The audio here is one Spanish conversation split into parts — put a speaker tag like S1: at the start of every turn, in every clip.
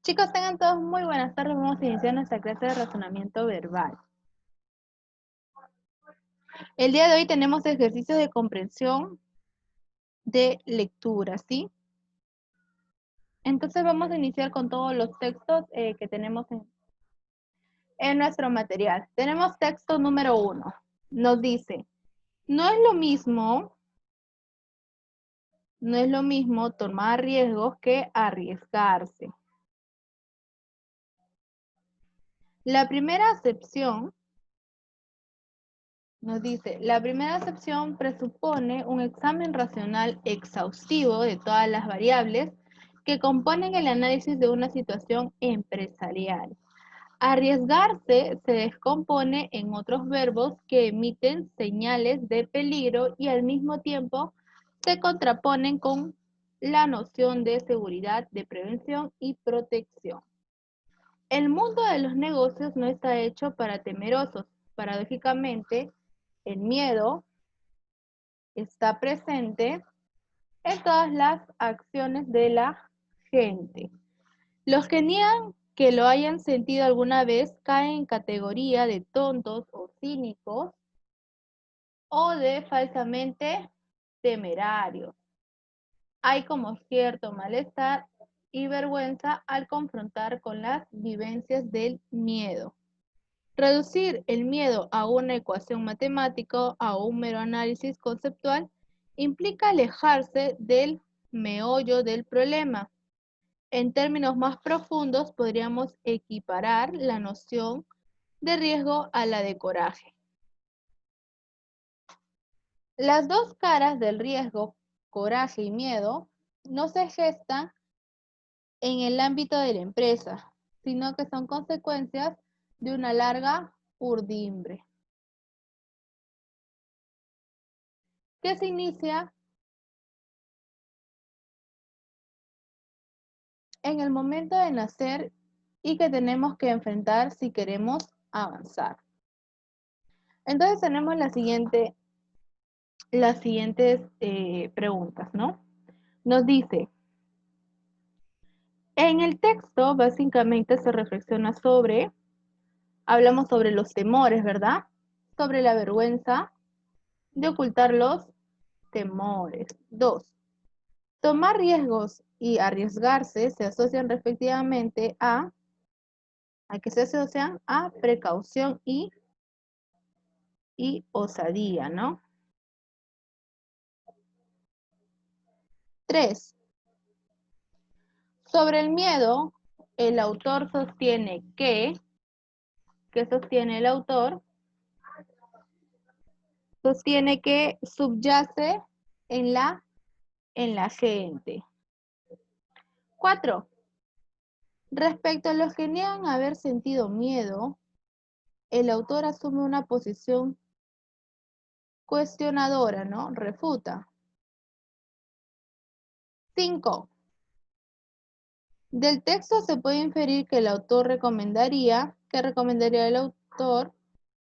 S1: Chicos, tengan todos muy buenas tardes. Vamos a iniciar nuestra clase de razonamiento verbal. El día de hoy tenemos ejercicios de comprensión de lectura, ¿sí? Entonces vamos a iniciar con todos los textos que tenemos en nuestro material. Tenemos texto número 1. Nos dice, no es lo mismo tomar riesgos que arriesgarse. La primera acepción nos dice, la primera acepción presupone un examen racional exhaustivo de todas las variables que componen el análisis de una situación empresarial. Arriesgarse se descompone en otros verbos que emiten señales de peligro y al mismo tiempo se contraponen con la noción de seguridad, de prevención y protección. El mundo de los negocios no está hecho para temerosos. Paradójicamente, el miedo está presente en todas las acciones de la gente. Los que niegan que lo hayan sentido alguna vez caen en categoría de tontos o cínicos o de falsamente temerarios. Hay como cierto malestar y vergüenza al confrontar con las vivencias del miedo. Reducir el miedo a una ecuación matemática, a un mero análisis conceptual, implica alejarse del meollo del problema. En términos más profundos, podríamos equiparar la noción de riesgo a la de coraje. Las dos caras del riesgo, coraje y miedo, no se gestan en el ámbito de la empresa, sino que son consecuencias de una larga urdimbre, que se inicia en el momento de nacer y que tenemos que enfrentar si queremos avanzar. Entonces tenemos las siguientes preguntas, ¿no? Nos dice, en el texto básicamente se reflexiona hablamos sobre los temores, ¿verdad? Sobre la vergüenza de ocultar los temores. 2. Tomar riesgos y arriesgarse se asocian respectivamente ¿a qué se asocian? A precaución y osadía, ¿no? 3. Sobre el miedo, el autor sostiene ¿qué sostiene el autor? Sostiene que subyace en la gente. 4. Respecto a los que niegan haber sentido miedo, el autor asume una posición cuestionadora, ¿no? Refuta. 5. Del texto se puede inferir que el autor recomendaría el autor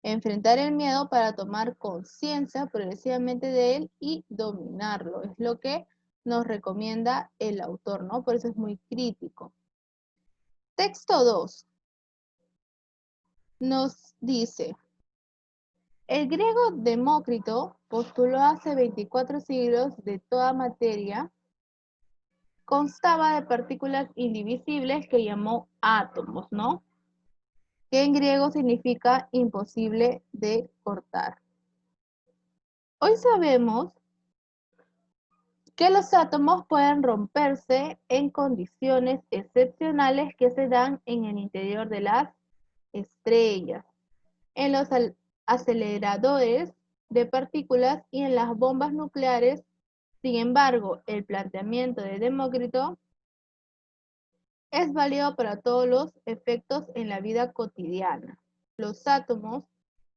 S1: enfrentar el miedo para tomar conciencia progresivamente de él y dominarlo. Es lo que nos recomienda el autor, ¿no? Por eso es muy crítico. Texto 2 nos dice, el griego Demócrito postuló hace 24 siglos de toda materia constaba de partículas indivisibles que llamó átomos, ¿no? Que en griego significa imposible de cortar. Hoy sabemos que los átomos pueden romperse en condiciones excepcionales que se dan en el interior de las estrellas, en los aceleradores de partículas y en las bombas nucleares. Sin embargo, el planteamiento de Demócrito es válido para todos los efectos en la vida cotidiana. Los átomos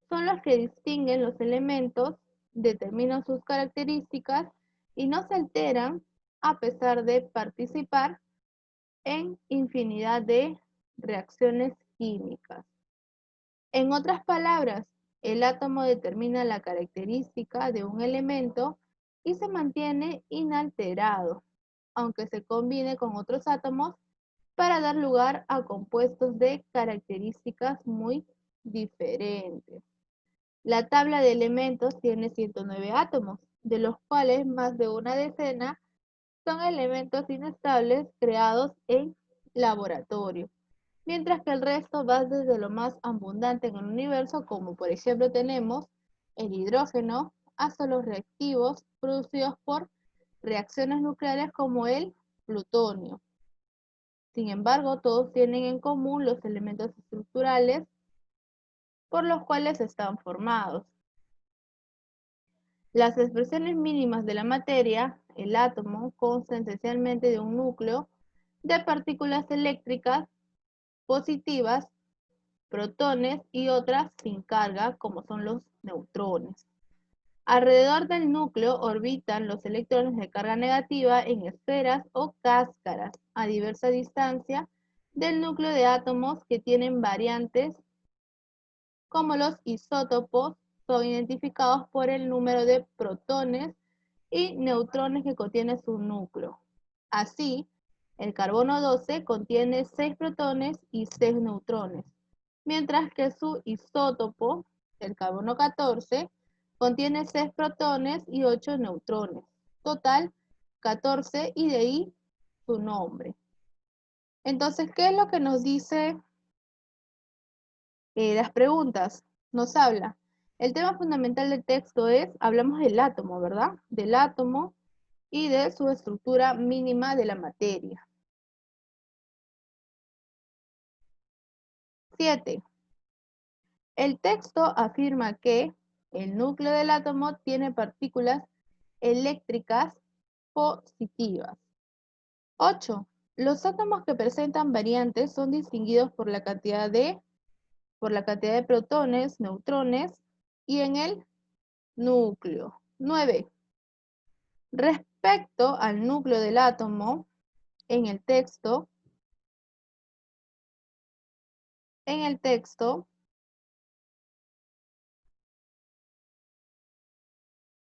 S1: son los que distinguen los elementos, determinan sus características y no se alteran a pesar de participar en infinidad de reacciones químicas. En otras palabras, el átomo determina la característica de un elemento y se mantiene inalterado, aunque se combine con otros átomos para dar lugar a compuestos de características muy diferentes. La tabla de elementos tiene 109 átomos, de los cuales más de una decena son elementos inestables creados en laboratorio, mientras que el resto va desde lo más abundante en el universo, como por ejemplo tenemos el hidrógeno, hasta los reactivos producidos por reacciones nucleares como el plutonio. Sin embargo, todos tienen en común los elementos estructurales por los cuales están formados. Las expresiones mínimas de la materia, el átomo, consta esencialmente de un núcleo de partículas eléctricas positivas, protones y otras sin carga, como son los neutrones. Alrededor del núcleo orbitan los electrones de carga negativa en esferas o cáscaras a diversa distancia del núcleo de átomos que tienen variantes como los isótopos son identificados por el número de protones y neutrones que contiene su núcleo. Así, el carbono 12 contiene 6 protones y 6 neutrones, mientras que su isótopo, el carbono 14, contiene 6 protones y 8 neutrones. Total, 14 y de ahí su nombre. Entonces, ¿qué es lo que nos dice las preguntas? Nos habla. El tema fundamental del texto es, hablamos del átomo, ¿verdad? Del átomo y de su estructura mínima de la materia. 7. El texto afirma que el núcleo del átomo tiene partículas eléctricas positivas. 8. Los átomos que presentan variantes son distinguidos por la cantidad de protones, neutrones y en el núcleo. 9. Respecto al núcleo del átomo, en el texto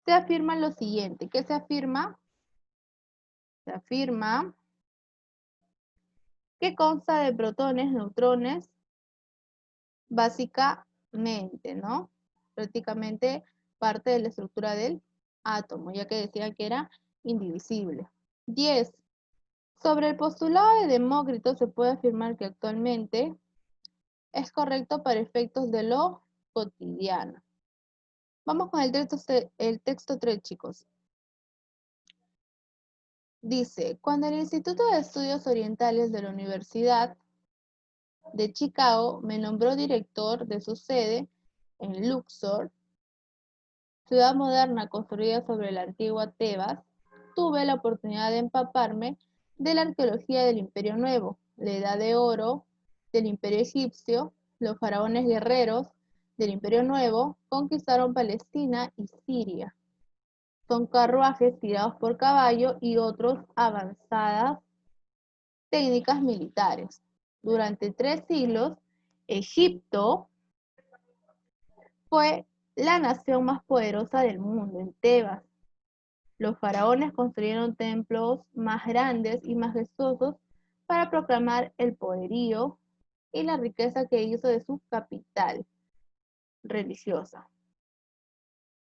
S1: se afirma lo siguiente. ¿Qué se afirma? Se afirma que consta de protones, neutrones, básicamente, ¿no? Prácticamente parte de la estructura del átomo, ya que decía que era indivisible. 10. Sobre el postulado de Demócrito se puede afirmar que actualmente es correcto para efectos de lo cotidiano. Vamos con el texto 3, chicos. Dice, cuando el Instituto de Estudios Orientales de la Universidad de Chicago me nombró director de su sede en Luxor, ciudad moderna construida sobre la antigua Tebas, tuve la oportunidad de empaparme de la arqueología del Imperio Nuevo, la Edad de Oro del Imperio Egipcio. Los faraones guerreros del Imperio Nuevo conquistaron Palestina y Siria. Son carruajes tirados por caballo y otros avanzadas técnicas militares. Durante 3 siglos, Egipto fue la nación más poderosa del mundo en Tebas. Los faraones construyeron templos más grandes y majestuosos para proclamar el poderío y la riqueza que hizo de su capital religiosa.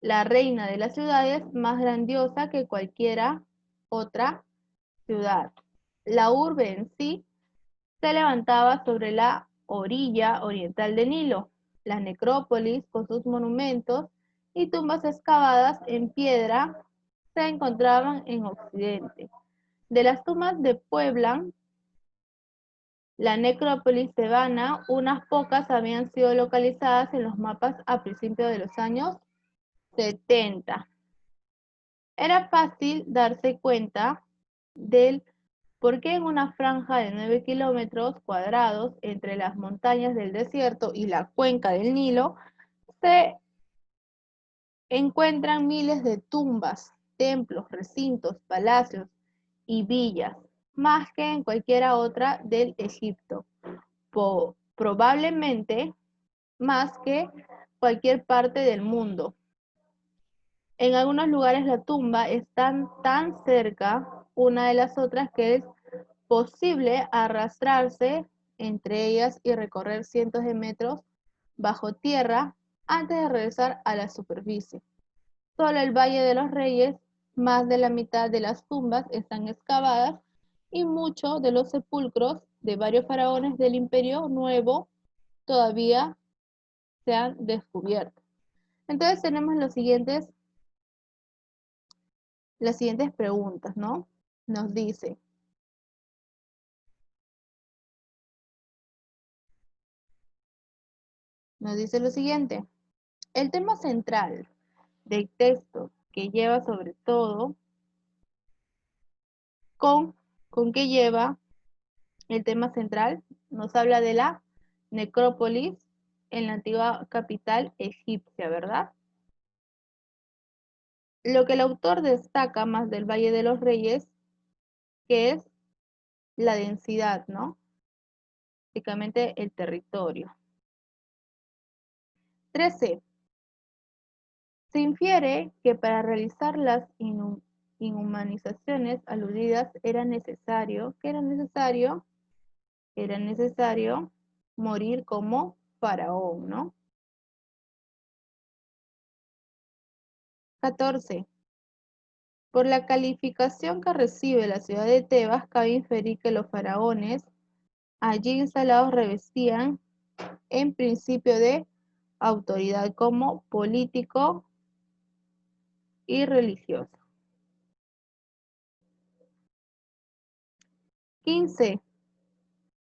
S1: La reina de las ciudades más grandiosa que cualquiera otra ciudad. La urbe en sí se levantaba sobre la orilla oriental del Nilo. Las necrópolis, con sus monumentos y tumbas excavadas en piedra, se encontraban en Occidente. De las tumbas de Puebla, la necrópolis tebana, unas pocas habían sido localizadas en los mapas a principios de los años 70. Era fácil darse cuenta del por qué en una franja de 9 kilómetros cuadrados entre las montañas del desierto y la cuenca del Nilo se encuentran miles de tumbas, templos, recintos, palacios y villas, más que en cualquiera otra del Egipto. Probablemente más que cualquier parte del mundo. En algunos lugares la tumba están tan cerca una de las otras que es posible arrastrarse entre ellas y recorrer cientos de metros bajo tierra antes de regresar a la superficie. Solo el Valle de los Reyes, más de la mitad de las tumbas están excavadas y muchos de los sepulcros de varios faraones del Imperio Nuevo todavía se han descubierto. Entonces tenemos las siguientes preguntas, ¿no? Nos dice lo siguiente. El tema central del texto que lleva sobre todo con qué lleva el tema central, nos habla de la necrópolis en la antigua capital egipcia, ¿verdad? Lo que el autor destaca más del Valle de los Reyes, que es la densidad, ¿no? Básicamente el territorio. 13. Se infiere que para realizar las inhumanizaciones aludidas era necesario morir como faraón, ¿no? 14. Por la calificación que recibe la ciudad de Tebas, cabe inferir que los faraones allí instalados revestían en principio de autoridad como político y religioso. 15.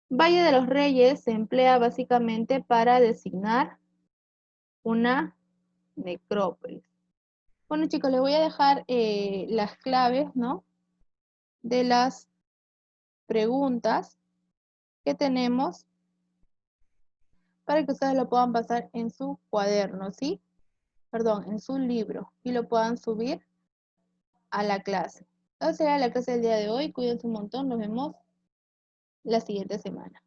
S1: Valle de los Reyes se emplea básicamente para designar una necrópolis. Bueno, chicos, les voy a dejar las claves, ¿no? De las preguntas que tenemos para que ustedes lo puedan pasar en su cuaderno, ¿sí? Perdón, en su libro y lo puedan subir a la clase. Esa será la clase del día de hoy. Cuídense un montón. Nos vemos la siguiente semana.